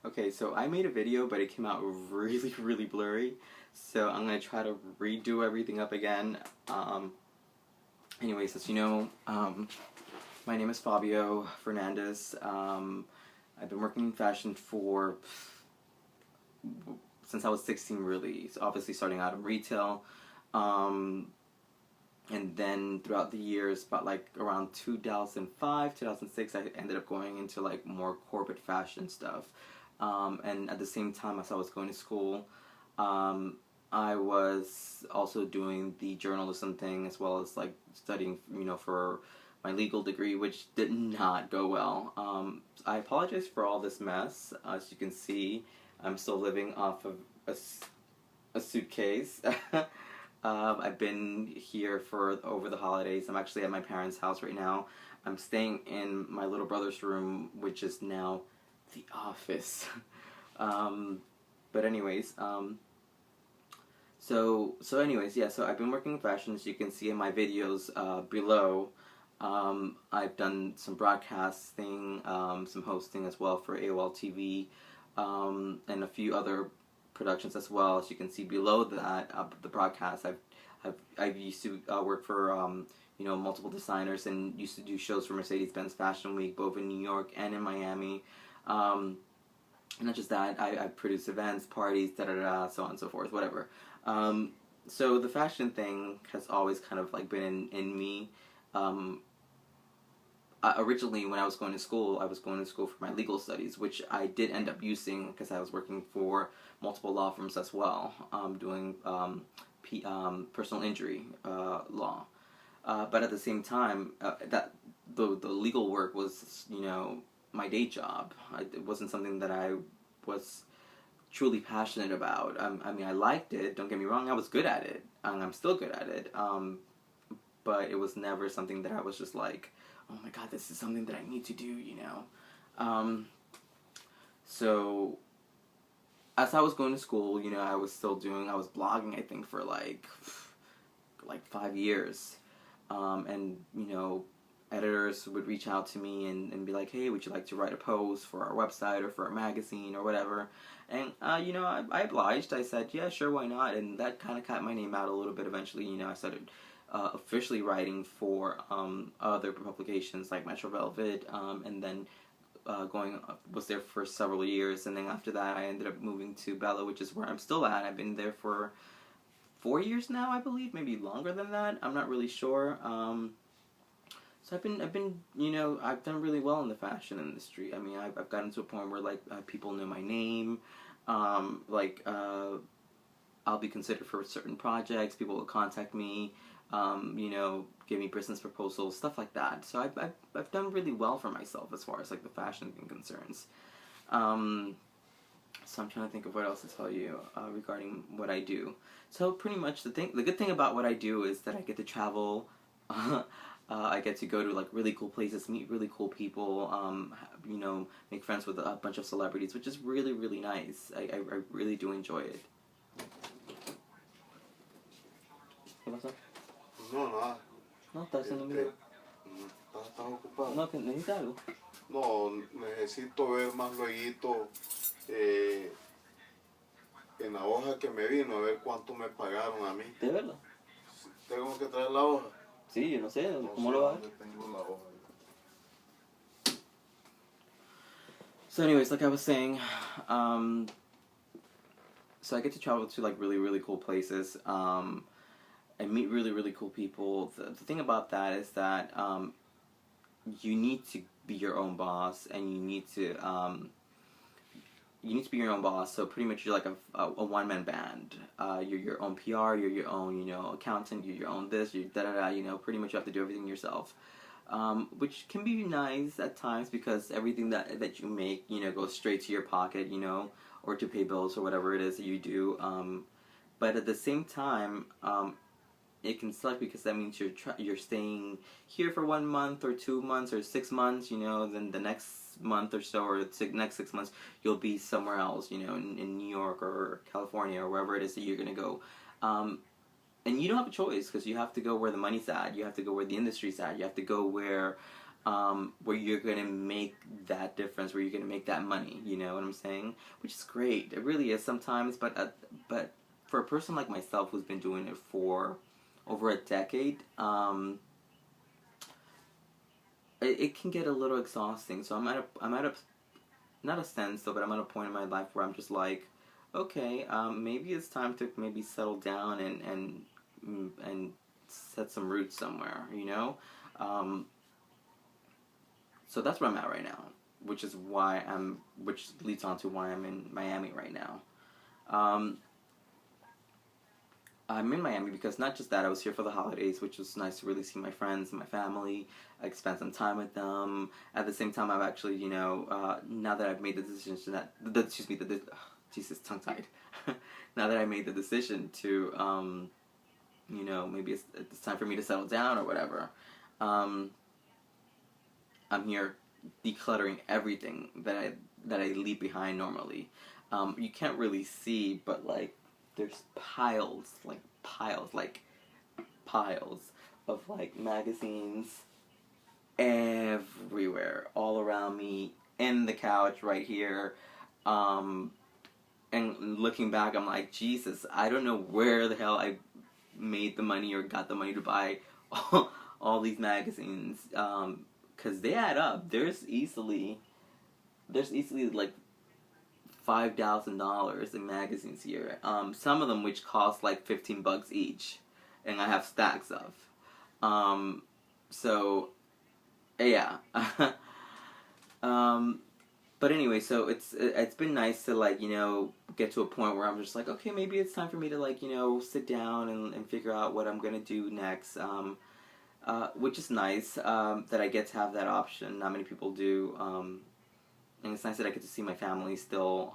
Okay, so I made a video, but it came out really, really blurry. So I'm gonna try to redo everything up again. Anyways, as you know, my name is Fabio Fernandez. I've been working in fashion for since I was 16, really. So obviously, starting out in retail, and then throughout the years, about like around 2005, 2006, I ended up going into like more corporate fashion stuff. And at the same time as I was going to school, I was also doing the journalism thing as well as like studying, for my legal degree, which did not go well. I apologize for all this mess. As you can see, I'm still living off of a suitcase. I've been here for over the holidays. I'm actually at my parents' house right now. I'm staying in my little brother's room, which is now the office. But anyways, so anyways, yeah. So I've been working in fashion, as you can see in my videos below. I've done some broadcasting, some hosting as well for AOL TV, and a few other productions as well. As you can see below that, the broadcast, I've used to work for multiple designers and used to do shows for Mercedes-Benz Fashion Week, both in New York and in Miami. Not just that, I produce events, parties, so on and so forth, whatever. So the fashion thing has always kind of like been in me. Originally, when I was going to school for my legal studies, which I did end up using because I was working for multiple law firms as well, doing personal injury law. But at the same time, that the legal work was, my day job. It wasn't something that I was truly passionate about. I mean, I liked it. Don't get me wrong. I was good at it, and I'm still good at it. But it was never something that I was just like, oh my god, this is something that I need to do, So, as I was going to school, I was blogging, I think, for like 5 years. And, editors would reach out to me and be like, hey, would you like to write a post for our website or for our magazine or whatever? And, I obliged. I said, yeah, sure, why not? And that kind of got my name out a little bit eventually. I started officially writing for other publications like Metro Velvet, and then was there for several years, and then after that I ended up moving to Bella, which is where I'm still at. I've been there for 4 years now, I believe, maybe longer than that. I'm not really sure. So I've been, I've done really well in the fashion industry. I mean, I've gotten to a point where like people know my name, I'll be considered for certain projects. People will contact me, give me business proposals, stuff like that. So I've done really well for myself as far as like the fashion thing concerns. So I'm trying to think of what else to tell you regarding what I do. So pretty much the good thing about what I do is that I get to travel. I get to go to like really cool places, meet really cool people, make friends with a bunch of celebrities, which is really, really nice. I really do enjoy it. ¿Qué pasó? No, nada. No, estás haciendo un video. ¿Estás ocupado? No, que necesitas algo. No, necesito ver más lueguito en la hoja que me vino, a ver cuánto me pagaron a mí. ¿De verdad? ¿Tengo que traer la hoja? Sí, yo no sé, ¿cómo sé lo vas a ver? dónde tengo la hoja. So anyways, like I was saying, so I get to travel to like really, really cool places. I meet really, really cool people. The thing about that is that you need to be your own boss, and you need to be your own boss. So pretty much you're like a one-man band. You're your own PR, you're your own, accountant, you're your own this, you're da-da-da, pretty much you have to do everything yourself. Which can be nice at times because everything that you make, goes straight to your pocket, or to pay bills or whatever it is that you do. But at the same time, it can suck because that means you're staying here for 1 month or 2 months or 6 months, then the next month or so or the next 6 months you'll be somewhere else, in New York or California or wherever it is that you're going to go. And you don't have a choice because you have to go where the money's at, you have to go where the industry's at, you have to go where where you're gonna make that difference, where you're gonna make that money. You know what I'm saying? Which is great. It really is sometimes, but for a person like myself who's been doing it for over a decade, it can get a little exhausting. So I'm at a not a standstill, but I'm at a point in my life where I'm just like, okay, maybe it's time to maybe settle down and set some roots somewhere. You know. So that's where I'm at right now, which leads on to why I'm in Miami right now. Um, I'm in Miami because not just that, I was here for the holidays, which was nice to really see my friends and my family. I could spend some time with them. At the same time, I've actually, now that I've made the decision excuse me, Jesus, tongue tied. Now that I made the decision to, maybe it's time for me to settle down or whatever. Um, I'm here decluttering everything that I leave behind normally. You can't really see, but like there's piles of like magazines everywhere, all around me, in the couch right here. And looking back, I'm like, Jesus, I don't know where the hell I made the money or got the money to buy all these magazines. Because they add up. There's easily like $5,000 in magazines here. Some of them which cost like $15 each, and I have stacks of. So yeah. um, but anyway, so it's been nice to like get to a point where I'm just like, okay, maybe it's time for me to like sit down and figure out what I'm gonna do next. Which is nice that I get to have that option. Not many people do. And it's nice that I get to see my family still.